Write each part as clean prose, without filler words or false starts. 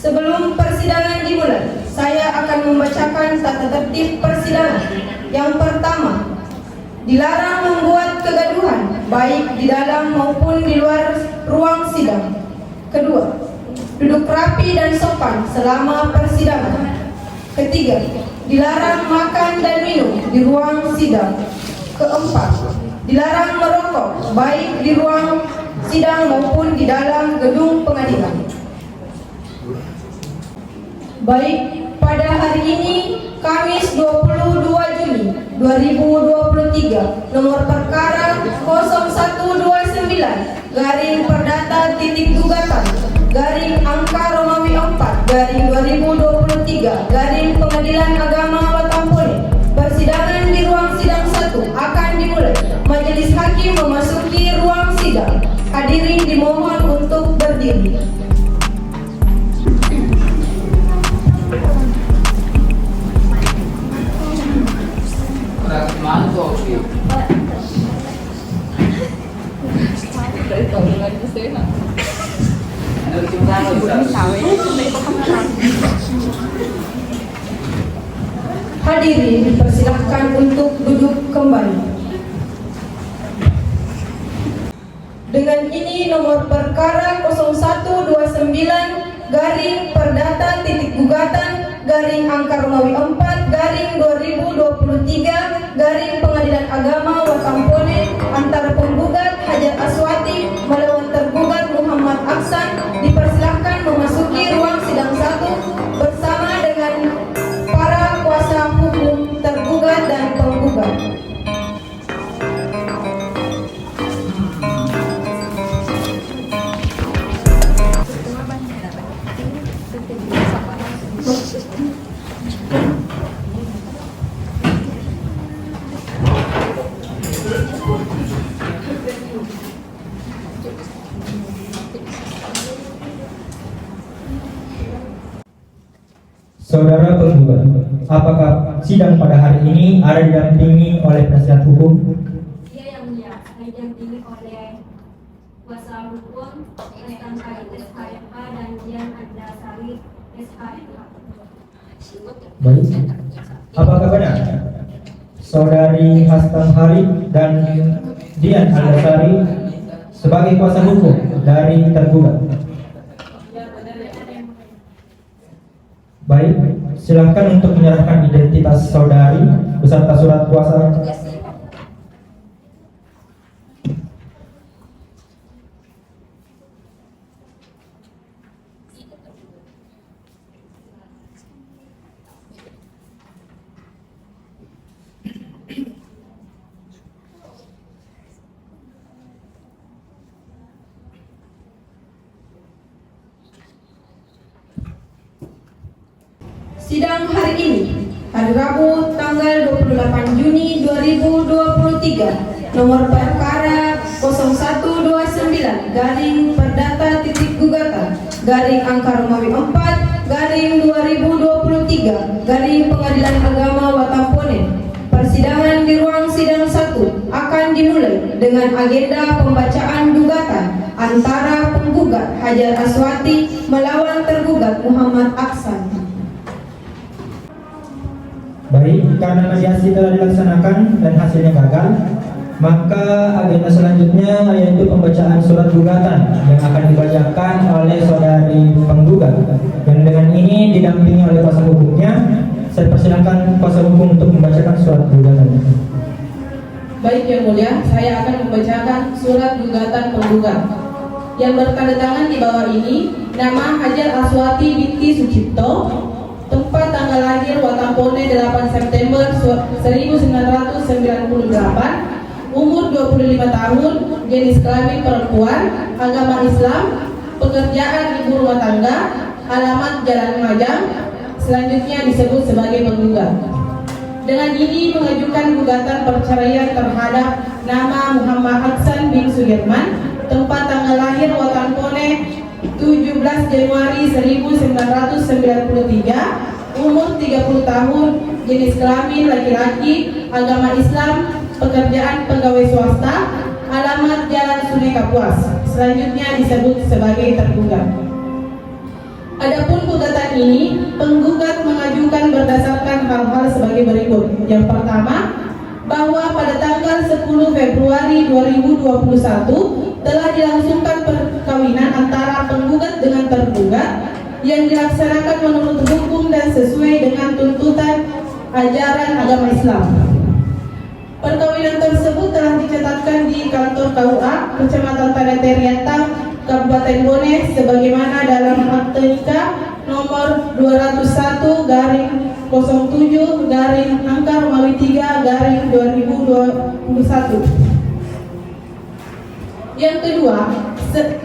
Sebelum persidangan dimulai, saya akan membacakan tata tertib persidangan. Yang pertama, dilarang membuat kegaduhan, baik di dalam maupun di luar ruang sidang. Kedua, duduk rapi dan sopan selama persidangan. Ketiga, dilarang makan dan minum di ruang sidang. Keempat, dilarang merokok, baik di ruang sidang maupun di dalam gedung pengadilan. Baik, pada hari ini, Kamis 22 Juni 2023, nomor perkara 0129 garing perdata titik gugatan garing angka Romawi 4 garing 2023 garing Pengadilan Agama Watampone. Persidangan di ruang sidang 1 akan dimulai. Majelis hakim memasuki ruang sidang. Hadirin dimohon untuk berdiri. Hadirin dipersilahkan untuk duduk kembali. Dengan ini nomor perkara 0129 garing perdata titik gugatan garing angka Romawi 4 garing 2023 garing Pengadilan Agama Watampone antara penggugat Hajar Aswati melawan tergugat Muhammad Aksan dipersilahkan memasuki ruang sidang 1 bersama dengan para kuasa hukum tergugat dan penggugat. Saudara penggugat, apakah sidang pada hari ini ada didampingi oleh penasihat hukum? Iya yang mulia, saya didampingi oleh kuasa hukum SKI SHFH dan Dian Andasari SHFH. Baik. Apakah benar Saudari Hastan Harid dan Dian Andasari sebagai kuasa hukum dari tergugat? Baik, silakan untuk menyerahkan identitas saudari beserta surat kuasa. Sidang hari ini, hari Rabu tanggal 28 Juni 2023, nomor perkara 0129 garing perdata titik gugatan garing angka Romawi 4 garing 2023 garing Pengadilan Agama Watampone. Persidangan di ruang sidang 1 akan dimulai dengan agenda pembacaan gugatan antara penggugat Hajar Aswati melawan tergugat Muhammad Aksan. Baik, karena mediasi telah dilaksanakan dan hasilnya gagal, maka agenda selanjutnya yaitu pembacaan surat gugatan yang akan dibacakan oleh saudari penggugat. Dan dengan ini didampingi oleh kuasa hukumnya. Saya persilakan kuasa hukum untuk membacakan surat gugatan. Baik yang mulia, saya akan membacakan surat gugatan penggugat yang bertanda tangan di bawah ini. Nama Hajar Aswati binti Sucipto, tempat tanggal lahir Watampone 8 September 1998, umur 25 tahun, jenis kelamin perempuan, agama Islam, pekerjaan ibu rumah tangga, alamat Jalan Majang, selanjutnya disebut sebagai penggugat. Dengan ini mengajukan gugatan perceraian terhadap nama Muhammad Aksan bin Sudirman, tempat tanggal lahir Watampone 17 Januari 1993, umur 30 tahun, jenis kelamin laki-laki, agama Islam, pekerjaan pegawai swasta, alamat Jalan Sungai Kapuas, selanjutnya disebut sebagai tergugat. Adapun gugatan ini, penggugat mengajukan berdasarkan hal-hal sebagai berikut. Yang pertama, bahwa pada tanggal 10 Februari 2021 telah dilangsungkan perkawinan antara penggugat dengan tergugat yang dilaksanakan menurut hukum dan sesuai dengan tuntutan ajaran agama Islam. Perkawinan tersebut telah dicatatkan di kantor KUA Kecamatan Tanah Teriantang, Kabupaten Bone sebagaimana dalam akte nikah nomor 201-07-angka-3-2021. Yang kedua,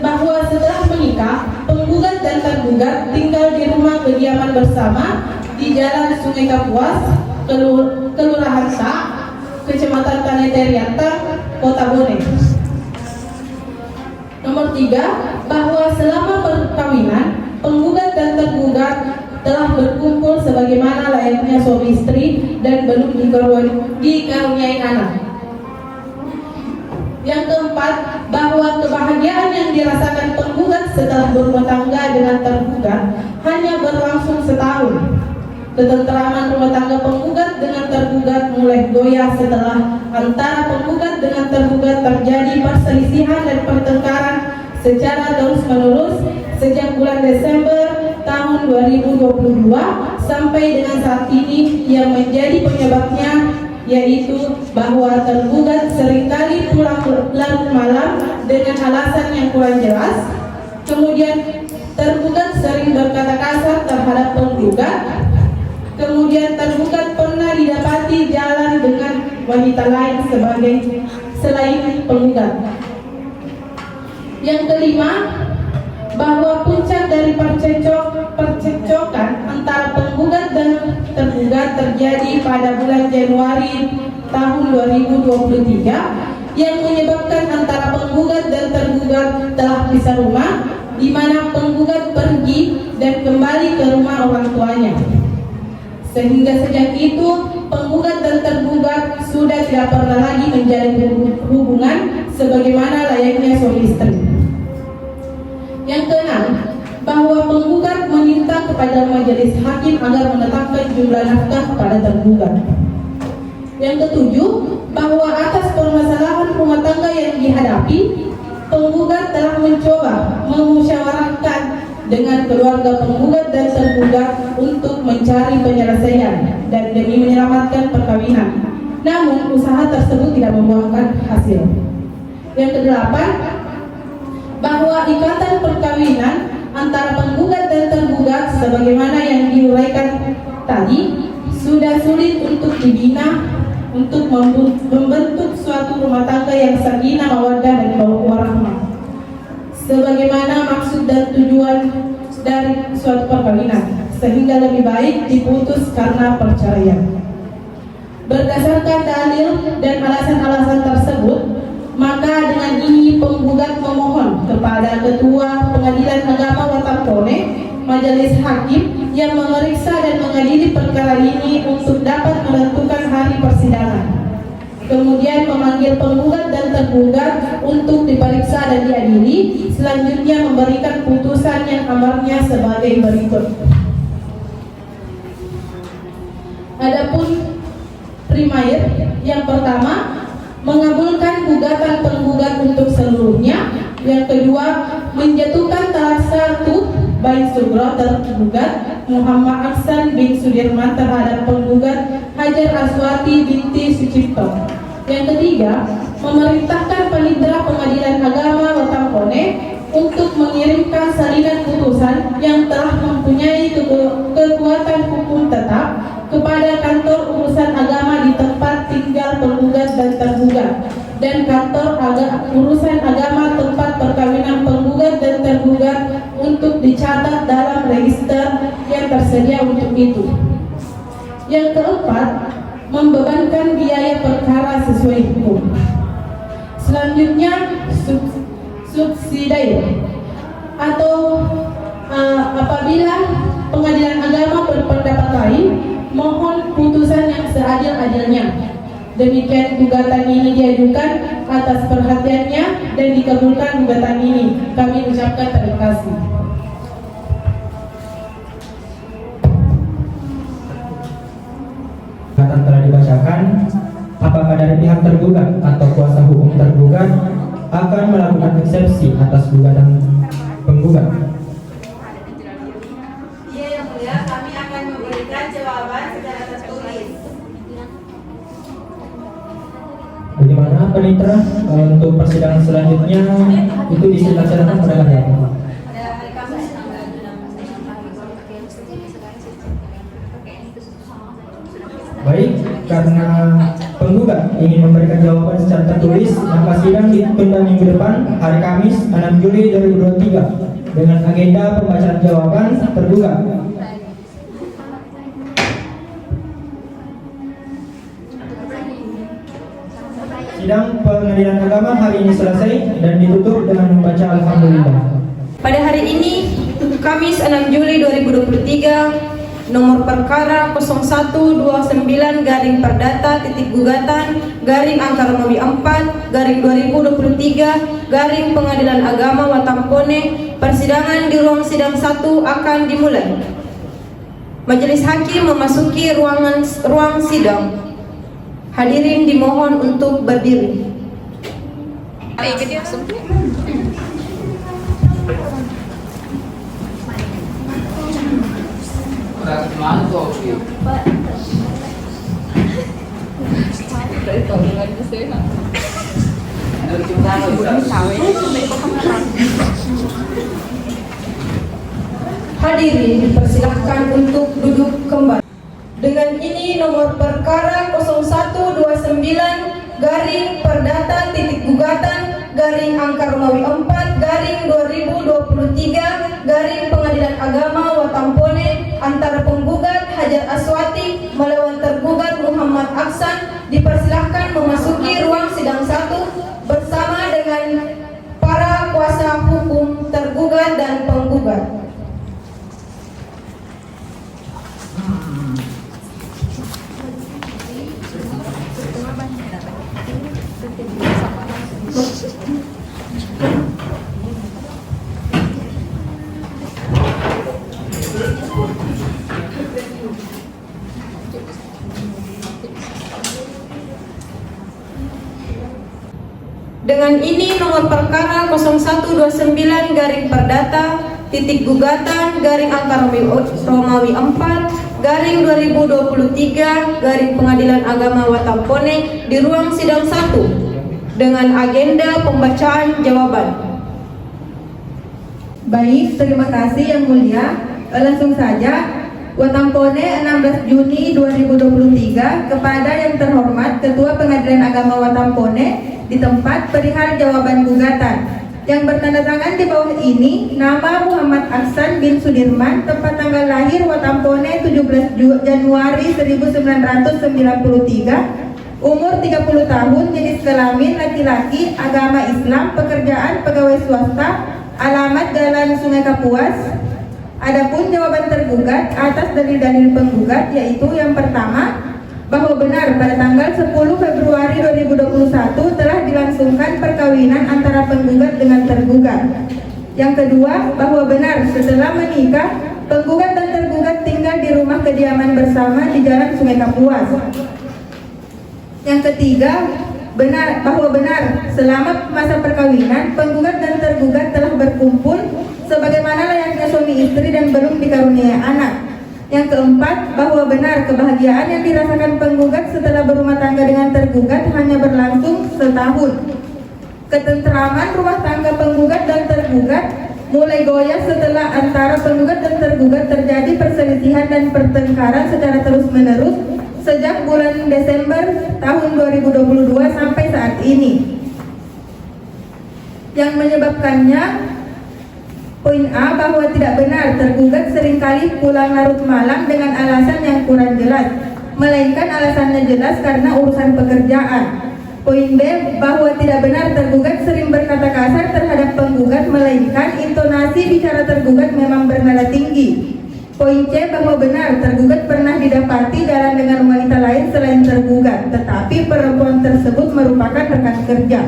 bahwa setelah menikah, penggugat dan tergugat tinggal di rumah kediaman bersama di Jalan Sungai Kapuas, Kelurahan Sa, Kecamatan Tanah Teriantang, Kota Bone. Nomor 3, bahwa selama perkawinan, penggugat dan tergugat telah berkumpul sebagaimana layaknya suami istri dan belum dikaruniai anak. Yang keempat, bahwa kebahagiaan yang dirasakan penggugat setelah berumah tangga dengan tergugat hanya berlangsung setahun. Ketenteraman rumah tangga penggugat dengan tergugat mulai goyah setelah antara penggugat dengan tergugat terjadi perselisihan dan pertengkaran secara terus-menerus sejak bulan Desember tahun 2022 sampai dengan saat ini, yang menjadi penyebabnya yaitu bahwa tergugat seringkali pulang larut malam dengan alasan yang kurang jelas. Kemudian tergugat sering berkata kasar terhadap penggugat. Kemudian tergugat pernah didapati jalan dengan wanita lain selain penggugat. Yang kelima, bahwa puncak dari percekcokan antara penggugat dan tergugat terjadi pada bulan Januari tahun 2023 yang menyebabkan antara penggugat dan tergugat telah pisah rumah, di mana penggugat pergi dan kembali ke rumah orang tuanya. Sehingga sejak itu penggugat dan tergugat sudah tidak pernah lagi menjalin hubungan sebagaimana layaknya suami istri. Yang keenam, bahwa penggugat meminta kepada majelis hakim agar menetapkan jumlah nafkah kepada tergugat. Yang ketujuh, bahwa atas permasalahan rumah tangga yang dihadapi, penggugat telah mencoba memusyawarahkan dengan keluarga penggugat dan tergugat untuk mencari penyelesaian dan demi menyelamatkan perkawinan. Namun usaha tersebut tidak membuahkan hasil. Yang kedelapan, bahwa ikatan perkawinan antara penggugat dan tergugat sebagaimana yang diuraikan tadi sudah sulit untuk dibina untuk membentuk suatu rumah tangga yang sakinah, mawaddah dan warahmah sebagaimana maksud dan tujuan dari suatu perkawinan, sehingga lebih baik diputus karena perceraian. Berdasarkan dalil dan alasan-alasan tersebut, maka dengan ini penggugat memohon kepada Ketua Pengadilan Agama Watapone, Majelis Hakim yang memeriksa dan mengadili perkara ini untuk dapat menentukan hari persidangan. Kemudian memanggil penggugat dan tergugat untuk diperiksa dan diadili. Selanjutnya memberikan putusan yang amarnya sebagai berikut. Adapun primair, yang pertama, mengabulkan gugatan penggugat untuk seluruhnya. Yang kedua, menjatuhkan talak satu bain sugro tergugat Muhammad Aksan bin Sudirman terhadap penggugat Hajar Aswati binti Sucipto. Yang ketiga, memerintahkan Panitera Pengadilan Agama Watapone untuk mengirimkan salinan putusan yang telah mempunyai kekuatan hukum tetap kepada kantor urusan agama di tempat tinggal penggugat dan tergugat, dan kantor urusan agama tempat perkawinan penggugat dan tergugat untuk dicatat dalam register yang tersedia untuk itu. Yang keempat, membebankan biaya perkara sesuai hukum. Selanjutnya, subsidi atau apabila pengadilan agama berpendapat lain, mohon putusan yang seadil-adilnya. Demikian gugatan ini diajukan atas perhatiannya dan dikabulkan gugatan ini. Kami ucapkan terima kasih. dibacakan, apakah dari pihak tergugat atau kuasa hukum tergugat akan melakukan eksepsi atas gugatan penggugat? Iya yang mulia, kami akan memberikan jawaban secara tertulis. Bagaimana Panitra? Untuk persidangan selanjutnya itu dilaksanakan pada hari apa? Pada hari Kamis tanggal 6. Baik, karena penggugat ingin memberikan jawaban secara tertulis, maka sidang ditunda minggu depan hari Kamis 6 Juli 2023 dengan agenda pembacaan jawaban tergugat. Sidang Pengadilan Agama hari ini selesai dan ditutup dengan membaca Alhamdulillah. Pada hari ini, Kamis 6 Juli 2023, nomor perkara 0129 garing perdata titik gugatan garing angka Romawi 4 garing 2023 garing Pengadilan Agama Watampone, persidangan di ruang sidang 1 akan dimulai. Majelis hakim memasuki ruang sidang. Hadirin dimohon untuk berdiri. Hadirin dipersilahkan untuk duduk kembali. Dengan ini nomor perkara 0129 garing perdata titik gugatan garing angka Romawi 4 garing 2023 garing Pengadilan Agama Watampone antara penggugat Hajar Aswati melawan tergugat Muhammad Aksan dipersilahkan memasuki ruang sidang 1 bersama dengan para kuasa hukum tergugat dan penggugat. Dengan ini nomor perkara 0129 garing perdata titik gugatan garing angka Romawi 4 garing 2023 garing Pengadilan Agama Watampone di ruang sidang 1 dengan agenda pembacaan jawaban. Baik, terima kasih Yang Mulia. Langsung saja. Watampone 16 Juni 2023 kepada yang terhormat Ketua Pengadilan Agama Watampone di tempat perihal jawaban gugatan. Yang bertanda tangan di bawah ini nama Muhammad Aksan bin Sudirman, tempat tanggal lahir Watampone 17 Januari 1993, umur 30 tahun, jenis kelamin laki-laki, agama Islam, pekerjaan pegawai swasta, alamat Jalan Sungai Kapuas. Adapun jawaban tergugat atas dalil-dalil penggugat yaitu yang pertama, bahwa benar pada tanggal 10 Februari 2021 telah dilangsungkan perkawinan antara penggugat dengan tergugat. Yang kedua, bahwa benar setelah menikah penggugat dan tergugat tinggal di rumah kediaman bersama di Jalan Sungai Kapuas. Yang ketiga, bahwa benar selama masa perkawinan penggugat dan tergugat telah berkumpul sebagaimana layaknya suami istri dan belum dikaruniai anak. Yang keempat, bahwa benar kebahagiaan yang dirasakan penggugat setelah berumah tangga dengan tergugat hanya berlangsung setahun. Ketentraman rumah tangga penggugat dan tergugat mulai goyah setelah antara penggugat dan tergugat terjadi perselisihan dan pertengkaran secara terus-menerus sejak bulan Desember tahun 2022 sampai saat ini. Yang menyebabkannya, poin A, bahwa tidak benar tergugat seringkali pulang larut malam dengan alasan yang kurang jelas, melainkan alasannya jelas karena urusan pekerjaan. Poin B, bahwa tidak benar tergugat sering berkata kasar terhadap penggugat, melainkan intonasi bicara tergugat memang bernada tinggi. Poin C, bahwa benar tergugat pernah didapati jalan dengan wanita lain selain tergugat, tetapi perempuan tersebut merupakan rekan kerja.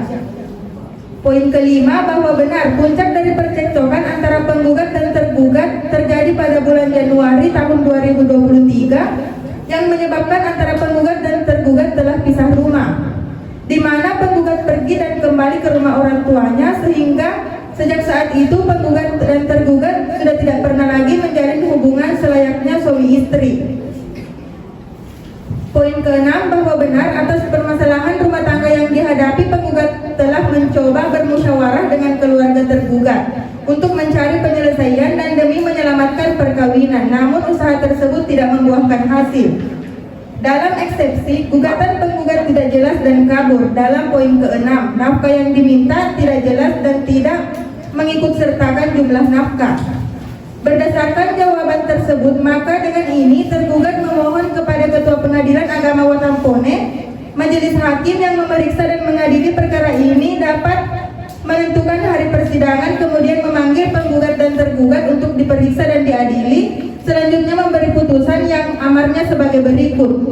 Poin kelima, bahwa benar puncak dari percekcokan antara penggugat dan tergugat terjadi pada bulan Januari tahun 2023 yang menyebabkan antara penggugat dan tergugat dapat pergi dan kembali ke rumah orang tuanya, sehingga sejak saat itu penggugat dan tergugat sudah tidak pernah lagi menjalin hubungan selayaknya suami istri. Poin ke-6, bahwa benar atas permasalahan rumah tangga yang dihadapi, penggugat telah mencoba bermusyawarah dengan keluarga tergugat untuk mencari penyelesaian dan demi menyelamatkan perkawinan, namun usaha tersebut tidak membuahkan hasil. Dalam eksepsi, gugatan penggugat tidak jelas dan kabur. Dalam poin ke-6, nafkah yang diminta tidak jelas dan tidak mengikutsertakan jumlah nafkah. Berdasarkan jawaban tersebut, maka dengan ini tergugat memohon kepada Ketua Pengadilan Agama Watampone, Majelis Hakim yang memeriksa dan mengadili perkara ini dapat menentukan hari persidangan, kemudian memanggil penggugat dan tergugat untuk diperiksa dan diadili. Selanjutnya memberi putusan yang amarnya sebagai berikut.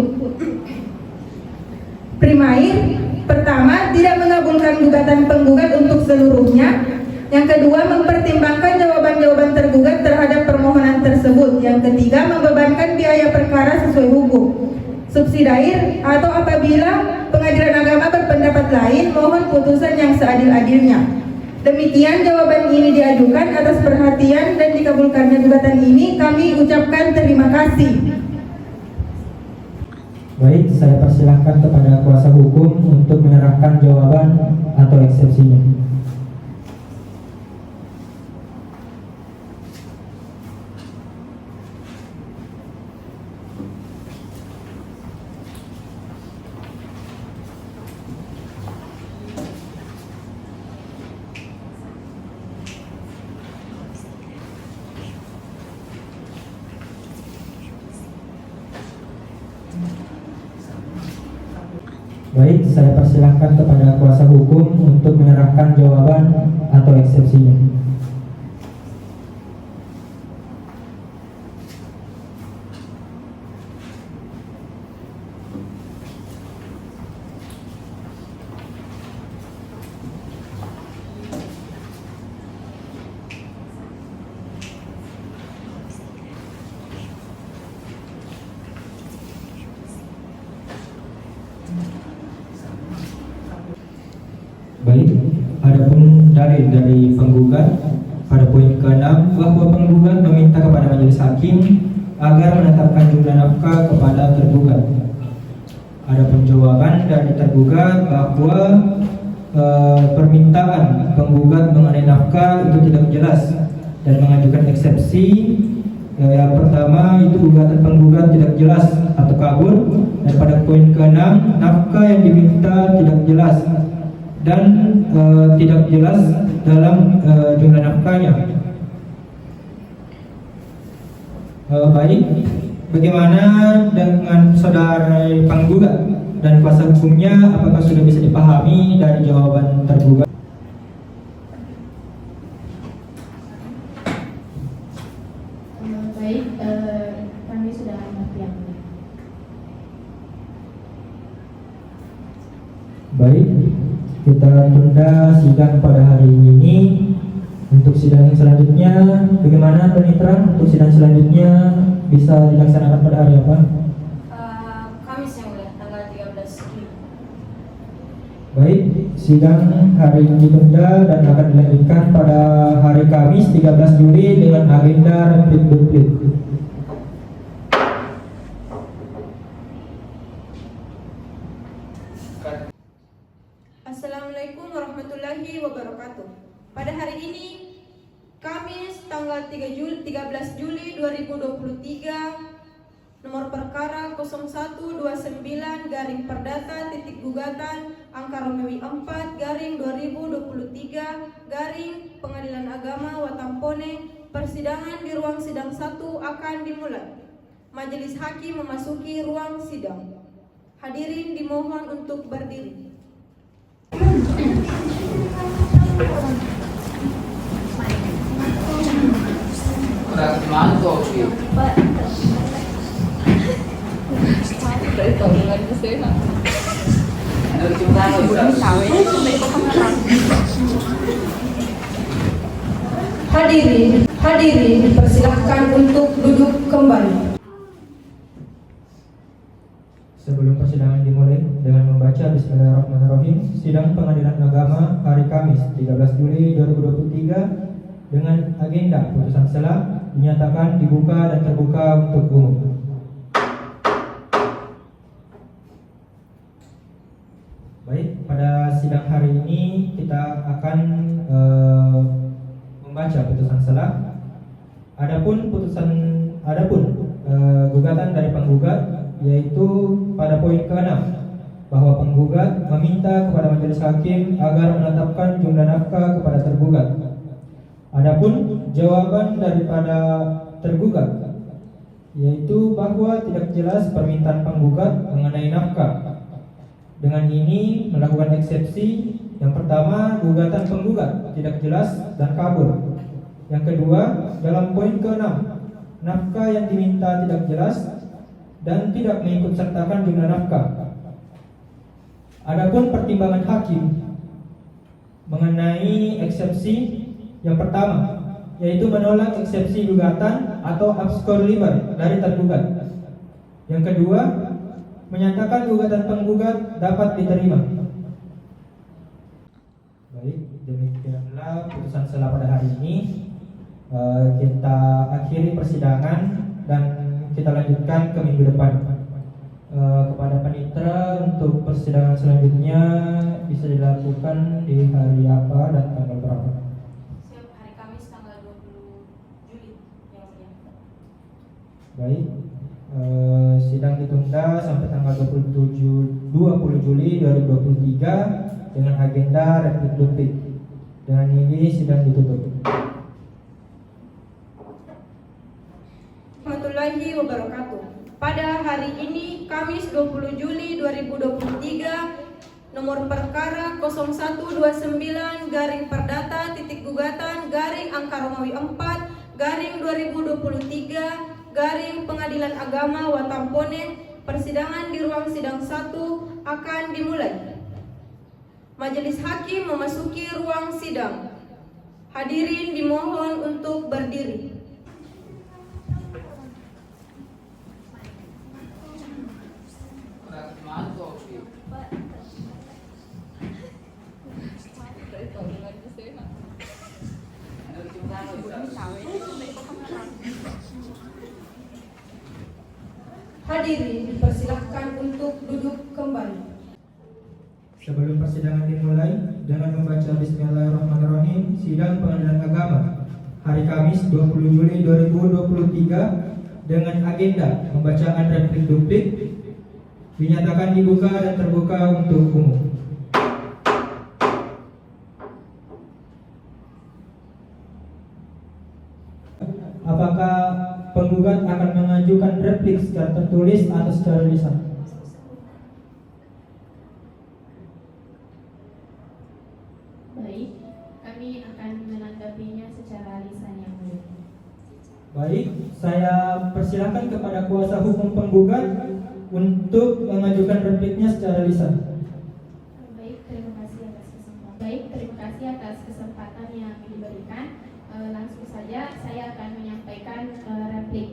Primair, pertama, tidak mengabulkan gugatan penggugat untuk seluruhnya. Yang kedua, mempertimbangkan jawaban-jawaban tergugat terhadap permohonan tersebut. Yang ketiga, membebankan biaya perkara sesuai hukum. Subsidiair, atau apabila pengadilan agama berpendapat lain, mohon putusan yang seadil-adilnya. Demikian jawaban ini diajukan. Atas perhatian dan dikabulkannya gugatan ini, kami ucapkan terima kasih. Baik, saya persilahkan kepada kuasa hukum untuk menyerahkan jawaban atau eksepsinya. Baik, saya persilahkan kepada kuasa hukum untuk menyerahkan jawaban atau eksepsinya. Baik, adapun dalil dari penggugat pada poin ke-6, bahwa penggugat meminta kepada majelis hakim agar menetapkan jumlah nafkah kepada tergugat. Adapun jawaban dari tergugat bahwa permintaan penggugat mengenai nafkah itu tidak jelas dan mengajukan eksepsi. Yang pertama itu gugatan penggugat tidak jelas atau kabur, dan pada poin ke-6 nafkah yang diminta tidak jelas dan tidak jelas dalam jumlah nafkahnya. Baik, bagaimana dengan saudara penggugat dan kuasa hukumnya? Apakah sudah bisa dipahami dari jawaban tergugat? Baik, kami sudah mengerti yang mulia. Baik, kita tunda sidang pada hari ini. Untuk sidang yang selanjutnya, bagaimana Penitra? Untuk sidang selanjutnya bisa dilaksanakan pada hari apa? Kamis yang mulia, tanggal 13 Juli. Baik, sidang hari ini ditunda dan akan dilanjutkan pada hari Kamis 13 Juli dengan agenda replik-duplik. Assalamualaikum warahmatullahi wabarakatuh. Pada hari ini, Kamis tanggal 13 Juli 2023, nomor perkara 0129 Perdata Gugatan Angka Romawi 4 2023 Pengadilan Agama Watampone. Persidangan di ruang sidang 1 akan dimulai. Majelis hakim memasuki ruang sidang. Hadirin dimohon untuk berdiri. Hadirin dipersilahkan untuk duduk kembali. Sebelum persidangan dimulai dengan membaca Bismillahirrahmanirrahim, sidang Pengadilan Agama hari Kamis 13 Juli 2023 dengan agenda putusan sela dinyatakan dibuka dan terbuka untuk umum. Baik, pada sidang hari ini kita akan membaca putusan sela. Adapun gugatan dari penggugat yaitu pada poin ke-6 bahwa penggugat meminta kepada majelis hakim agar menetapkan jumlah nafkah kepada tergugat. Adapun jawaban daripada tergugat yaitu bahwa tidak jelas permintaan penggugat mengenai nafkah. Dengan ini melakukan eksepsi. Yang pertama, gugatan penggugat tidak jelas dan kabur. Yang kedua, dalam poin ke-6, nafkah yang diminta tidak jelas dan tidak mengikut sertakan jumlah nafkah. Adapun pertimbangan hakim mengenai eksepsi yang pertama yaitu menolak eksepsi gugatan atau abskor liber dari tergugat. Yang kedua, menyatakan gugatan penggugat dapat diterima. Baik, demikianlah putusan sela pada hari ini. Kita akhiri persidangan dan kita lanjutkan ke minggu depan. Kepada panitera untuk persidangan selanjutnya bisa dilakukan di hari apa dan tanggal berapa? Siap, hari Kamis tanggal 20 Juli yang mulia. Baik, sidang ditunda sampai tanggal 20 Juli 2023 dengan agenda replik duplik. Dengan ini sidang ditutup. Warahmatullahi wabarakatuh. Pada hari ini Kamis 20 Juli 2023 nomor perkara 0129 garing perdata titik gugatan garing angka Romawi 4 garing 2023 garing Pengadilan Agama Watampone, persidangan di ruang sidang 1 akan dimulai. Majelis hakim memasuki ruang sidang. Hadirin dimohon untuk berdiri. Hadirin dipersilahkan untuk duduk kembali. Sebelum persidangan dimulai dengan membaca Bismillahirrahmanirrahim, sidang Pengadilan Agama hari Kamis 20 Juli 2023 dengan agenda pembacaan replik duplik dinyatakan dibuka dan terbuka untuk umum. Apakah penggugat akan mengajukan replik secara tertulis atau secara lisan? Baik, kami akan menanggapinya secara lisan yang mulia. Baik, saya persilakan kepada kuasa hukum penggugat untuk mengajukan repliknya secara lisan. Baik, terima kasih atas kesempatan yang diberikan. Langsung saja saya akan menyampaikan replik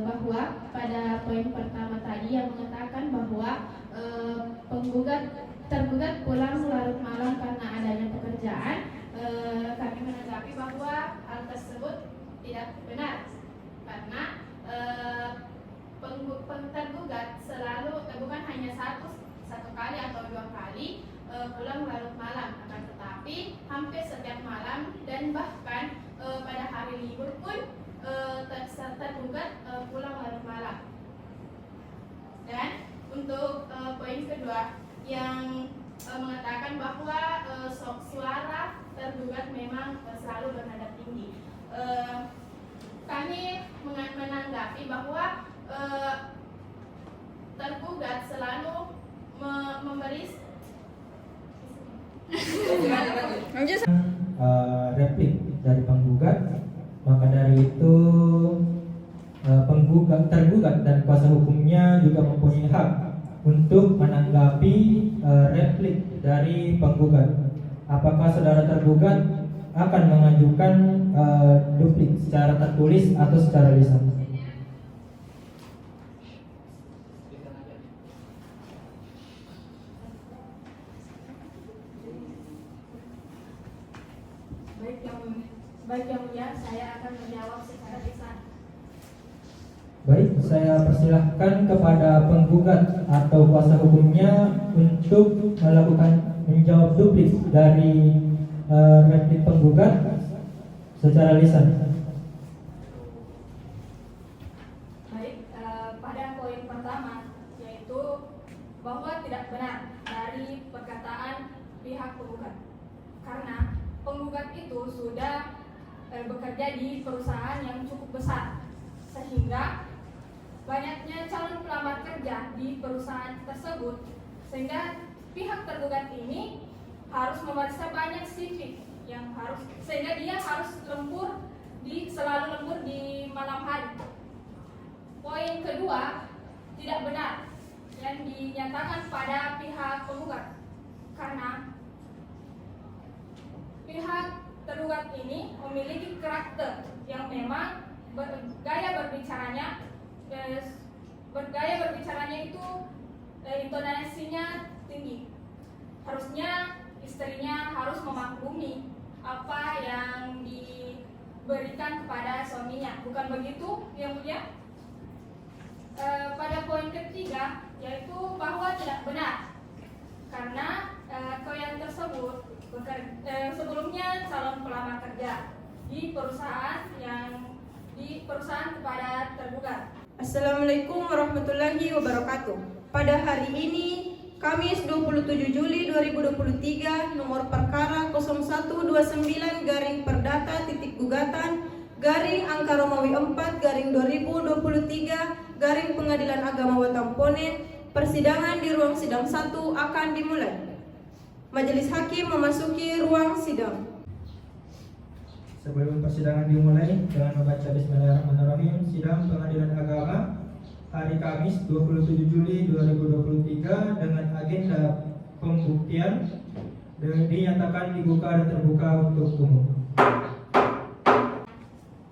bahwa pada poin pertama tadi yang mengatakan bahwa tergugat pulang larut malam karena adanya pekerjaan, kami menanggapi bahwa hal tersebut tidak benar karena tergugat selalu bukan hanya satu kali atau dua kali pulang larut malam, akan tetapi hampir setiap malam dan bahkan pada hari libur pun tergugat pulang larut malam. Dan untuk poin kedua yang mengatakan bahwa suara tergugat memang selalu bernada tinggi, kami menanggapi bahwa tergugat selalu memberi replik dari penggugat, maka dari itu tergugat dan kuasa hukumnya juga mempunyai hak untuk menanggapi replik dari penggugat. Apakah saudara tergugat akan mengajukan duplik secara tertulis atau secara lisan? Mulia, saya akan menjawab secara lisan. Baik, saya persilahkan kepada penggugat atau kuasa hukumnya untuk menjawab duplik dari replik penggugat secara lisan. Baik, pada poin pertama yaitu bahwa tidak benar dari perkataan pihak penggugat, karena penggugat itu sudah bekerja di perusahaan yang cukup besar, sehingga banyaknya calon pelamar kerja di perusahaan tersebut, sehingga pihak tergugat ini harus memeriksa banyak CV yang harus, sehingga dia harus selalu lembur di malam hari. Poin kedua, tidak benar yang dinyatakan pada pihak penggugat, karena pihak tergugat ini memiliki karakter yang memang gaya berbicaranya itu intonasinya tinggi. Harusnya istrinya harus memaklumi apa yang diberikan kepada suaminya, bukan begitu, Yang Mulia? Pada poin ketiga yaitu bahwa tidak benar karena klien tersebut sebelumnya calon pelamar kerja di perusahaan kepada tergugat. Assalamualaikum warahmatullahi wabarakatuh. Pada hari ini, Kamis 27 Juli 2023, nomor perkara 0129-Perdata.Gugatan/Angka Romawi 4/2023 Pengadilan Agama Watamponen, persidangan di ruang sidang 1 akan dimulai. Majelis Hakim memasuki ruang sidang. Sebelum persidangan dimulai, dengan membaca Bismillahirrahmanirrahim, sidang Pengadilan Agama hari Kamis 27 Juli 2023 dengan agenda pembuktian dinyatakan dibuka dan terbuka untuk umum.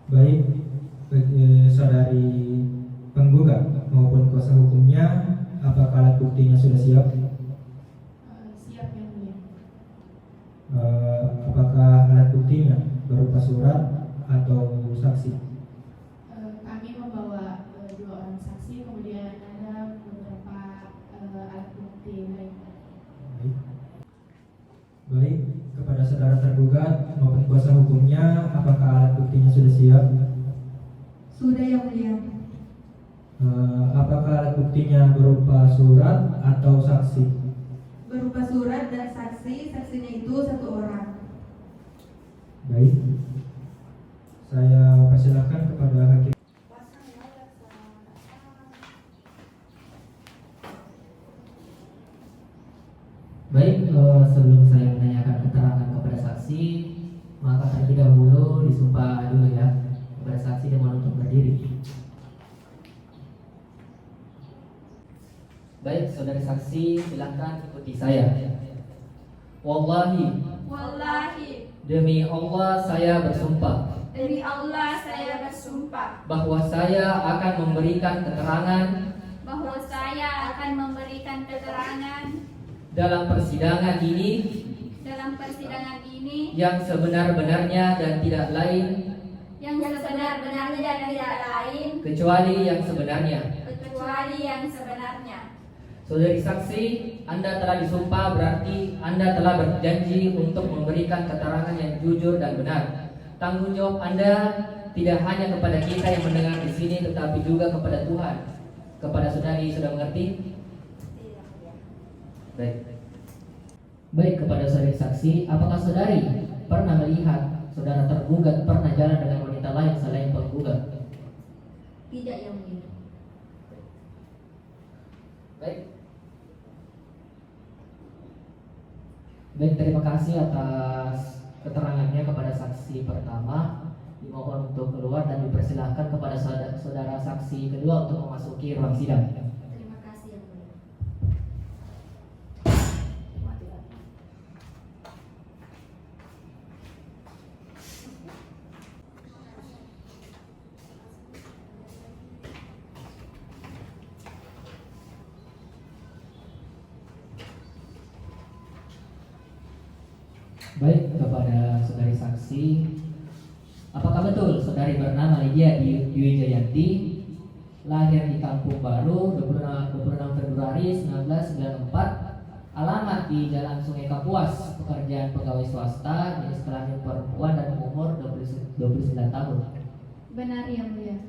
Baik, saudari penggugat maupun kuasa hukumnya, apakah alat buktinya sudah siap? Siap, Yang Mulia. Apakah alat buktinya berupa surat atau saksi? Kami membawa 2 orang saksi, kemudian ada beberapa alat bukti lain. Baik, kepada saudara tergugat maupun kuasa hukumnya, apakah alat buktinya sudah siap? Sudah, Yang Mulia. Apakah alat buktinya berupa surat atau saksi? Berupa surat dan saksi, saksinya itu 1 orang. Baik, saya persilahkan kepada hakim. Baik, sebelum saya menanyakan keterangan kepada saksi, maka terlebih dahulu disumpah dulu ya kepada saksi, dimohon untuk berdiri. Baik, saudara saksi, silakan ikuti saya. Wallahi, demi Allah saya bersumpah bahwa saya akan memberikan keterangan dalam persidangan ini yang sebenar-benarnya dan tidak lain kecuali yang sebenarnya. Saudari saksi, Anda telah disumpah, berarti Anda telah berjanji untuk memberikan keterangan yang jujur dan benar. Tanggung jawab Anda tidak hanya kepada kita yang mendengar di sini, tetapi juga kepada Tuhan. Kepada saudari, sudah mengerti? Baik, kepada saudari saksi, apakah saudari pernah melihat saudara tergugat pernah jalan dengan wanita lain selain penggugat? Tidak, Yang Mulia. Baik, terima kasih atas keterangannya kepada saksi pertama. Dimohon untuk keluar dan dipersilahkan kepada saudara saksi kedua untuk memasuki ruang sidang. Terima kasih, Yang Mulia. Baik, kepada saudari saksi, apakah betul saudari bernama Lydia Dwi Jayanti, lahir di Kampung Baru 26 Februari 1994, alamat di Jalan Sungai Kapuas, pekerjaan pegawai swasta, jenis kelamin perempuan dan umur 29 tahun. Benar yang mulia.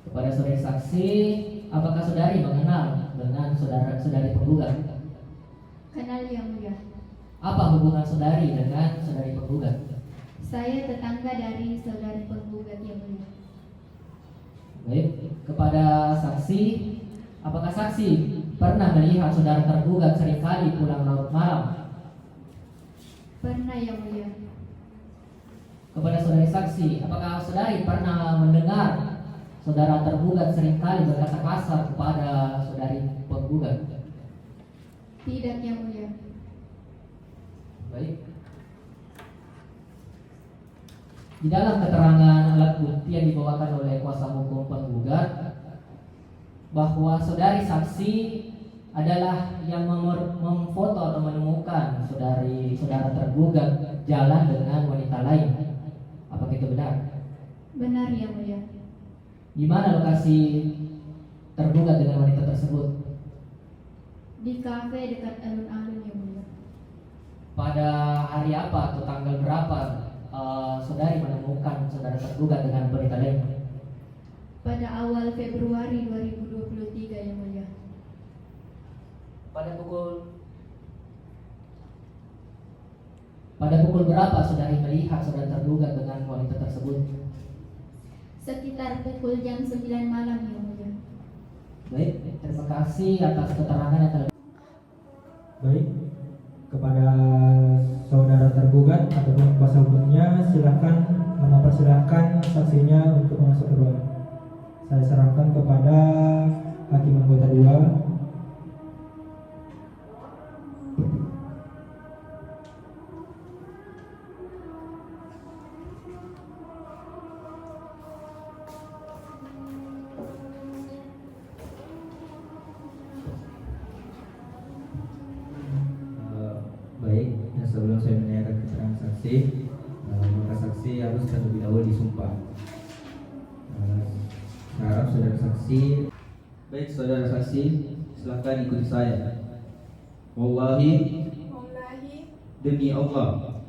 Kepada saudari saksi, apakah saudari mengenal dengan saudari penggugat? Kenal yang mulia. Apa hubungan saudari dengan saudari penggugat? Saya tetangga dari saudari penggugat yang mulia. Baik, kepada saksi, apakah saksi pernah melihat saudara tergugat seringkali pulang larut malam? Pernah yang mulia. Kepada saudari saksi, apakah saudari pernah mendengar saudara tergugat seringkali berkata kasar kepada saudari penggugat? Tidak yang mulia. Baik. Di dalam keterangan alat bukti yang dibawakan oleh kuasa hukum penggugat, bahwa saudari saksi adalah yang memfoto atau menemukan saudara tergugat jalan dengan wanita lain. Apakah itu benar? Benar yang mulia. Di mana lokasi tergugat dengan wanita tersebut? Di kafe dekat alun-alun yang mulia. Pada hari apa atau tanggal berapa saudari menemukan saudara tergugat dengan wanita lain? Pada awal Februari 2023 yang mulia. Pada pukul berapa saudari melihat saudara tergugat dengan wanita tersebut? Sekitar pukul jam 9 malam yang mulia. Baik, terima kasih atas keterangan yang telah. Baik, kepada saudara tergugat ataupun kuasa hukumnya, silakan mempersilahkan saksinya untuk masuk ke ruangan. Saya serahkan kepada hakim anggota 2. Baik, sebelum saya menanyakan keterangan saksi, maka saksi harus terlebih dahulu disumpah. Saya harap saudara saksi. Baik, saudara saksi, silakan ikuti saya. Wallahi, demi Allah,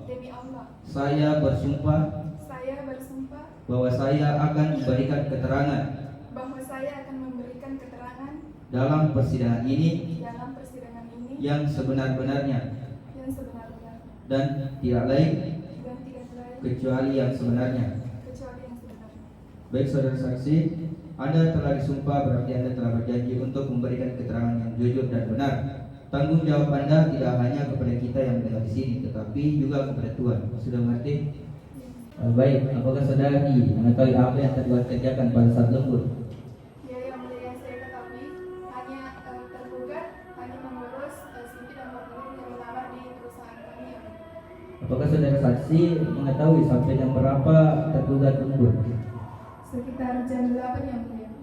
saya bersumpah bahwa saya akan memberikan keterangan dalam persidangan ini yang sebenar-benarnya dan tidak lain kecuali yang sebenarnya. Baik, saudara saksi, Anda telah disumpah, berarti Anda telah berjanji untuk memberikan keterangan yang jujur dan benar. Tanggung jawab Anda tidak hanya kepada kita yang mendengar di sini, tetapi juga kepada Tuhan. Sudah mengerti? Baik, apakah saudari mengetahui apa yang tergugat kerjakan pada saat lembur? Ya, yang mulia, saya ketahui hanya tergugat hanya mengurus CV dan formulir yang melamar di perusahaan kami. Apakah saudara saksi mengetahui sampai jam berapa tergugat lembur? Sekitar jam 8 yang mulia.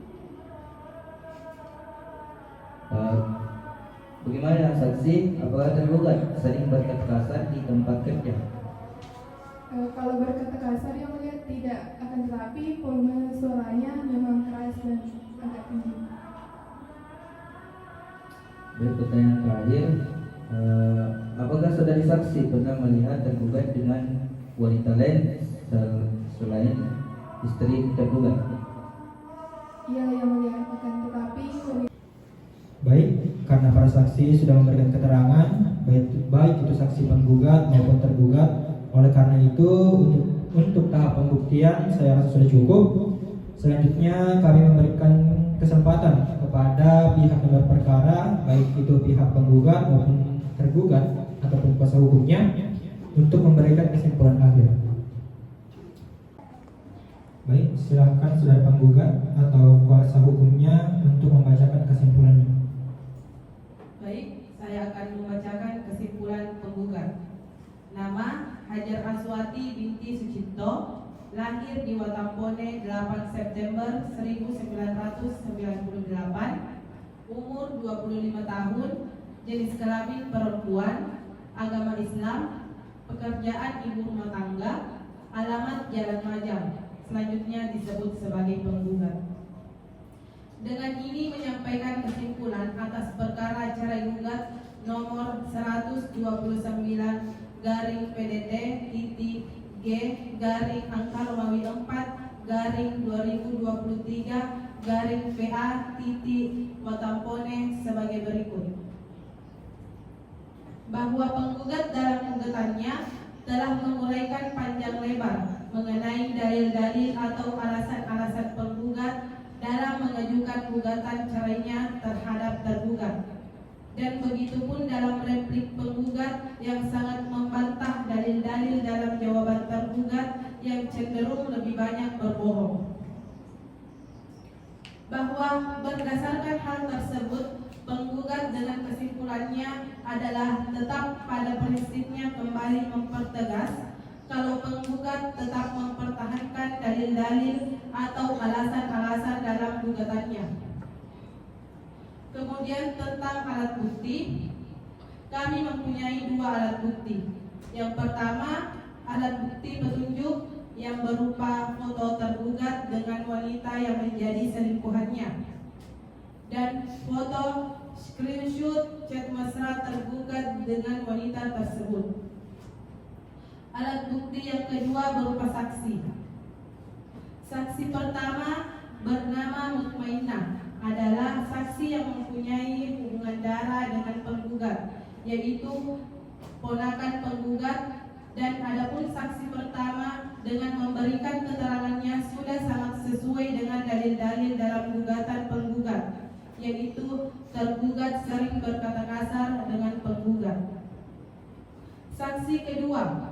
Bagaimana dengan saksi? Apakah tergugat sering berkata kasar di tempat kerja? Kalau berkata kasar yang mulia tidak, akan tetapi volume suaranya memang keras dan agak tinggi. Baik, pertanyaan terakhir, apakah saudari saksi pernah melihat tergugat dengan wanita lain selain istri tergugat? Iya yang mulia, akan tetapi Baik, karena para saksi sudah memberikan keterangan, baik itu saksi penggugat maupun tergugat. Oleh karena itu, untuk tahap pembuktian saya rasa sudah cukup. Selanjutnya kami memberikan kesempatan kepada pihak yang berperkara, baik itu pihak penggugat maupun tergugat ataupun kuasa hukumnya, untuk memberikan kesimpulan akhir. Baik, silahkan saudara penggugat atau kuasa hukumnya untuk membacakan kesimpulannya. Baik, saya akan membacakan kesimpulan penggugat. Nama Hajar Aswati binti Sucipto, lahir di Watampone 8 September 1998, umur 25 tahun, jenis kelamin perempuan, agama Islam, pekerjaan ibu rumah tangga, alamat Jalan Majang, selanjutnya disebut sebagai penggugat. Dengan ini menyampaikan kesimpulan atas perkara cerai gugat nomor 129-PDT-G-angka-2023-PA-Watampone sebagai berikut. Bahwa penggugat dalam gugatannya telah menguraikan panjang lebar mengenai dalil-dalil atau alasan-alasan penggugat dalam mengajukan gugatan cerainya terhadap tergugat, dan begitupun dalam replik penggugat yang sangat membantah dalil-dalil dalam jawaban tergugat yang cenderung lebih banyak berbohong. Bahwa berdasarkan hal tersebut, penggugat dengan kesimpulannya adalah tetap pada prinsipnya kembali mempertegas kalau penggugat tetap mempertahankan dalil-dalil atau alasan-alasan dalam gugatannya. Kemudian tentang alat bukti, kami mempunyai 2 alat bukti. Yang pertama, alat bukti petunjuk yang berupa foto tergugat dengan wanita yang menjadi selingkuhannya, dan foto screenshot chat mesra tergugat dengan wanita tersebut. Alat bukti yang kedua berupa saksi. Saksi pertama bernama Mutmainah, adalah saksi yang mempunyai hubungan darah dengan penggugat, yaitu ponakan penggugat, dan adapun saksi pertama dengan memberikan keterangannya sudah sangat sesuai dengan dalil-dalil dalam gugatan penggugat, yaitu tergugat sering berkata kasar dengan penggugat. Saksi kedua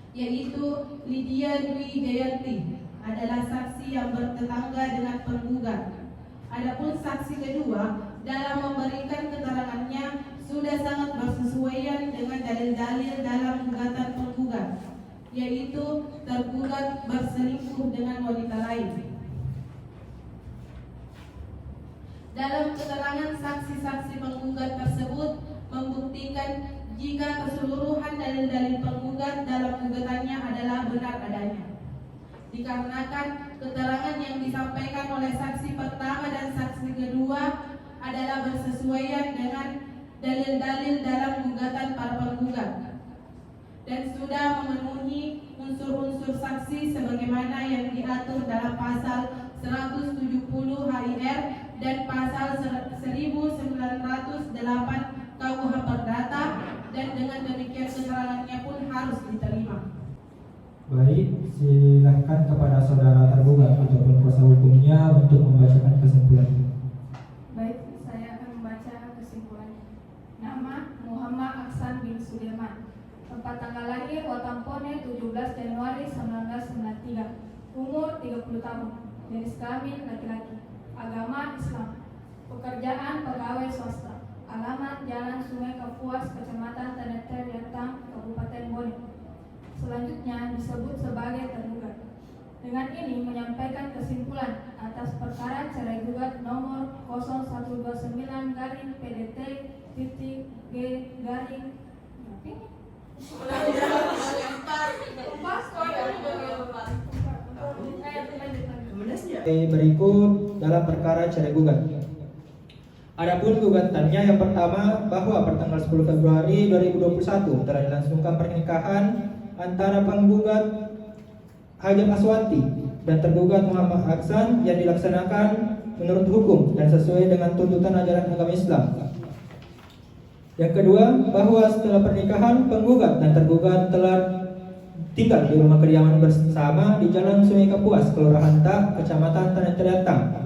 yaitu Lydia Dwi Jayanti, adalah saksi yang bertetangga dengan penggugat. Adapun saksi kedua dalam memberikan keterangannya sudah sangat bersesuaian dengan dalil-dalil dalam gugatan penggugat, yaitu tergugat berselingkuh dengan wanita lain. Dalam keterangan saksi-saksi penggugat tersebut membuktikan jika keseluruhan dalil-dalil penggugat dalam gugatannya adalah benar adanya, dikarenakan keterangan yang disampaikan oleh saksi pertama dan saksi kedua adalah bersesuaian dengan dalil-dalil dalam gugatan para penggugat dan sudah memenuhi unsur-unsur saksi sebagaimana yang diatur dalam pasal 170 HIR dan pasal 1908 KUH Perdata, dan dengan demikian keterangannya pun harus diterima. Baik, silakan kepada saudara tergugat ataupun kuasa hukumnya untuk membacakan kesimpulan. Baik, saya akan membaca kesimpulannya. Nama Muhammad Aksan bin Sudirman. Tempat tanggal lahir Watampone 17 Januari 1993. Umur 30 tahun. Jenis kelamin laki-laki. Agama Islam. Pekerjaan pegawai swasta. Alamat Jalan Sungai Kapuas, Kecamatan Taneter Yatang, Kabupaten Bone. Selanjutnya disebut sebagai tergugat. Dengan ini menyampaikan kesimpulan atas perkara cerai gugat nomor 0129-PDT-G berikut dalam perkara cerai gugat. Adapun gugatannya yang pertama, bahwa pertanggal 10 Februari 2021 telah dilangsungkan pernikahan antara penggugat Hajar Aswati dan tergugat Muhammad Aksan yang dilaksanakan menurut hukum dan sesuai dengan tuntutan ajaran agama Islam. Yang kedua, bahwa setelah pernikahan penggugat dan tergugat telah tinggal di rumah kediaman bersama di Jalan Sungai Kapuas, Kelurahan Tak, Kecamatan Tanah Teriatang.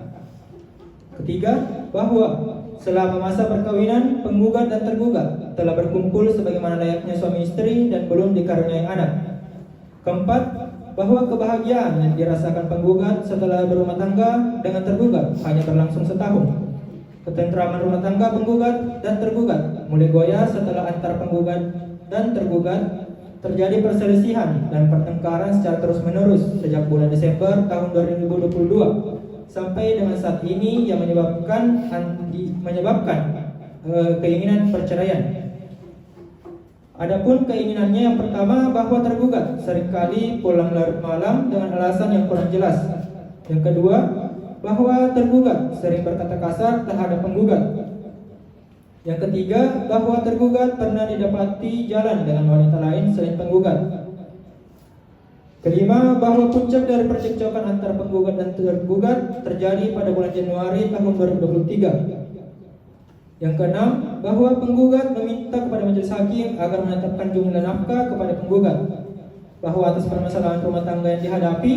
Ketiga, bahwa selama masa perkawinan penggugat dan tergugat telah berkumpul sebagaimana layaknya suami istri dan belum dikaruniai anak. Keempat, bahwa kebahagiaan yang dirasakan penggugat setelah berumah tangga dengan tergugat hanya berlangsung setahun. Ketentraman rumah tangga penggugat dan tergugat mulai goyah setelah antar penggugat dan tergugat terjadi perselisihan dan pertengkaran secara terus-menerus sejak bulan Desember tahun 2022 sampai dengan saat ini yang menyebabkan keinginan perceraian. Adapun keinginannya yang pertama bahwa tergugat seringkali pulang larut malam dengan alasan yang kurang jelas. Yang kedua, bahwa tergugat sering berkata kasar terhadap penggugat. Yang ketiga, bahwa tergugat pernah didapati jalan dengan wanita lain selain penggugat. Kelima, bahwa puncak dari percekcokan antara penggugat dan tergugat terjadi pada bulan Januari tahun 2023. Yang keenam, bahwa penggugat meminta kepada majelis hakim agar menetapkan jumlah nafkah kepada penggugat. Bahwa atas permasalahan rumah tangga yang dihadapi,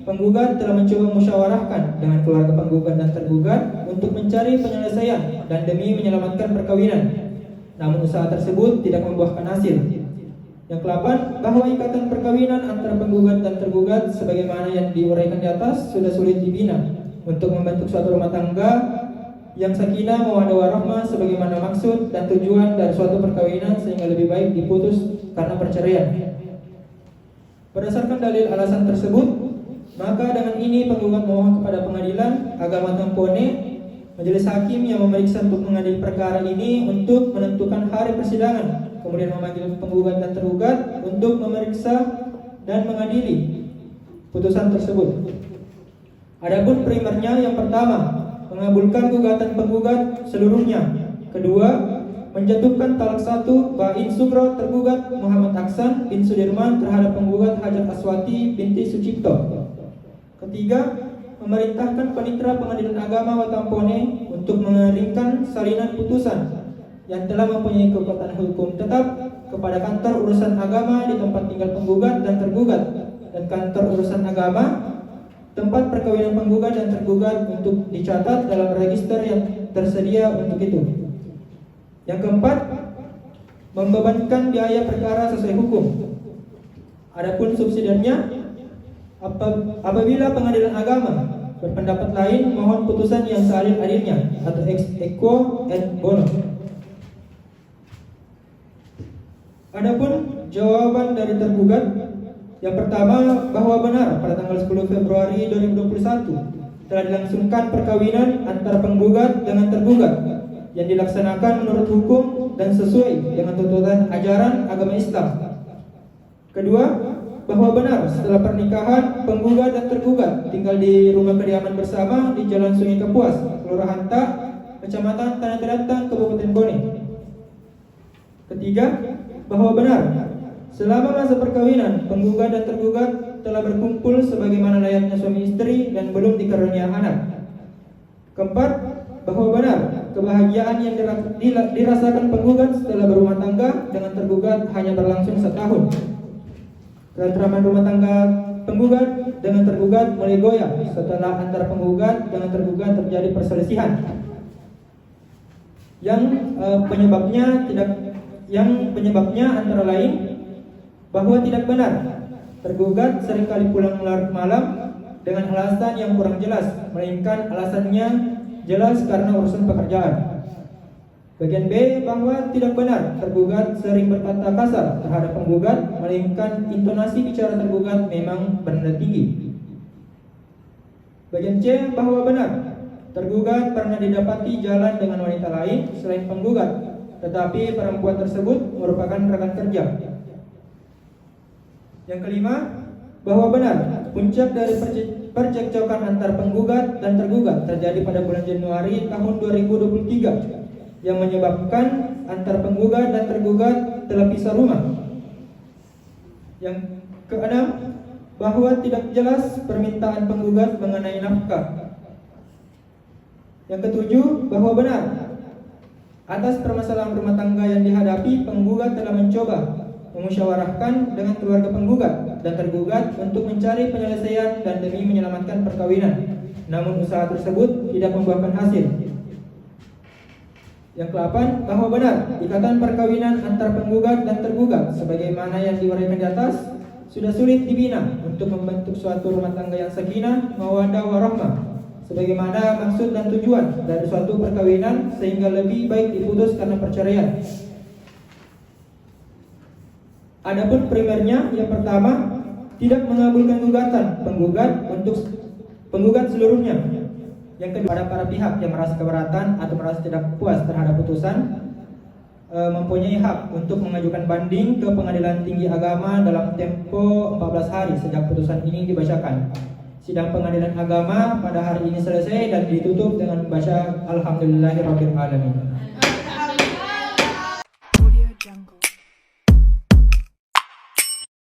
penggugat telah mencoba musyawarahkan dengan keluarga penggugat dan tergugat untuk mencari penyelesaian dan demi menyelamatkan perkawinan. Namun usaha tersebut tidak membuahkan hasil. Yang ke-8, bahwa ikatan perkawinan antara penggugat dan tergugat sebagaimana yang diuraikan di atas sudah sulit dibina untuk membentuk suatu rumah tangga yang sakinah mawaddah warahmah sebagaimana maksud dan tujuan dari suatu perkawinan, sehingga lebih baik diputus karena perceraian. Berdasarkan dalil alasan tersebut, maka dengan ini penggugat mohon kepada Pengadilan Agama Tempone, majelis hakim yang memeriksa untuk mengadili perkara ini untuk menentukan hari persidangan, kemudian memanggil penggugat dan tergugat untuk memeriksa dan mengadili putusan tersebut. Adapun primernya, yang pertama, mengabulkan gugatan penggugat seluruhnya. Kedua, menjatuhkan talak 1 Bain Sugro tergugat Muhammad Aksan bin Sudirman terhadap penggugat Hajar Aswati binti Sucipto. Ketiga, memerintahkan panitera Pengadilan Agama Watampone untuk mengeringkan salinan putusan yang telah mempunyai kekuatan hukum tetap kepada kantor urusan agama di tempat tinggal penggugat dan tergugat, dan kantor urusan agama tempat perkawinan penggugat dan tergugat untuk dicatat dalam register yang tersedia untuk itu. Yang keempat, membebankan biaya perkara sesuai hukum. Adapun subsidiarnya, apabila Pengadilan Agama berpendapat lain, mohon putusan yang seadil-adilnya atau ex equo et bono. Adapun jawaban dari tergugat, yang pertama, bahwa benar pada tanggal 10 Februari 2021 telah dilangsungkan perkawinan antara penggugat dengan tergugat yang dilaksanakan menurut hukum dan sesuai dengan tuntutan ajaran agama Islam. Kedua, bahwa benar setelah pernikahan penggugat dan tergugat tinggal di rumah kediaman bersama di Jalan Sungai Kapuas, Kelurahan Tak, Kecamatan Tanah Terantang, Kabupaten Bone. Ketiga, bahwa benar selama masa perkawinan penggugat dan tergugat telah berkumpul sebagaimana layaknya suami istri dan belum dikaruniai anak. Keempat, bahwa benar kebahagiaan yang dirasakan penggugat setelah berumah tangga dengan tergugat hanya berlangsung setahun. Ketentraman rumah tangga penggugat dengan tergugat mulai goyah setelah antara penggugat dengan tergugat terjadi perselisihan yang penyebabnya antara lain bahwa tidak benar tergugat seringkali pulang larut malam dengan alasan yang kurang jelas, melainkan alasannya jelas karena urusan pekerjaan. Bagian B, bahwa tidak benar tergugat sering berkata kasar terhadap penggugat, melainkan intonasi bicara tergugat memang bernada tinggi. Bagian C, bahwa benar tergugat pernah didapati jalan dengan wanita lain selain penggugat, tetapi perempuan tersebut merupakan rekan kerja. Yang kelima, bahwa benar puncak dari percekcokan antar penggugat dan tergugat terjadi pada bulan Januari tahun 2023 yang menyebabkan antar penggugat dan tergugat telah pisah rumah. Yang keenam, bahwa tidak jelas permintaan penggugat mengenai nafkah. Yang ketujuh, bahwa benar atas permasalahan rumah tangga yang dihadapi, penggugat telah mencoba memusyawarahkan dengan keluarga penggugat dan tergugat untuk mencari penyelesaian dan demi menyelamatkan perkawinan. Namun usaha tersebut tidak membuahkan hasil. Yang ke-8, bahwa benar ikatan perkawinan antar penggugat dan tergugat sebagaimana yang diuraikan di atas sudah sulit dibina untuk membentuk suatu rumah tangga yang sakinah, mawaddah warahmah sebagaimana maksud dan tujuan dari suatu perkawinan, sehingga lebih baik diputus karena perceraian. Adapun primernya, yang pertama, tidak mengabulkan gugatan penggugat untuk penggugat seluruhnya. Yang kedua, ada para pihak yang merasa keberatan atau merasa tidak puas terhadap putusan mempunyai hak untuk mengajukan banding ke Pengadilan Tinggi Agama dalam tempo 14 hari sejak putusan ini dibacakan. Sidang Pengadilan Agama pada hari ini selesai dan ditutup dengan membaca Alhamdulillahirabbil alamin.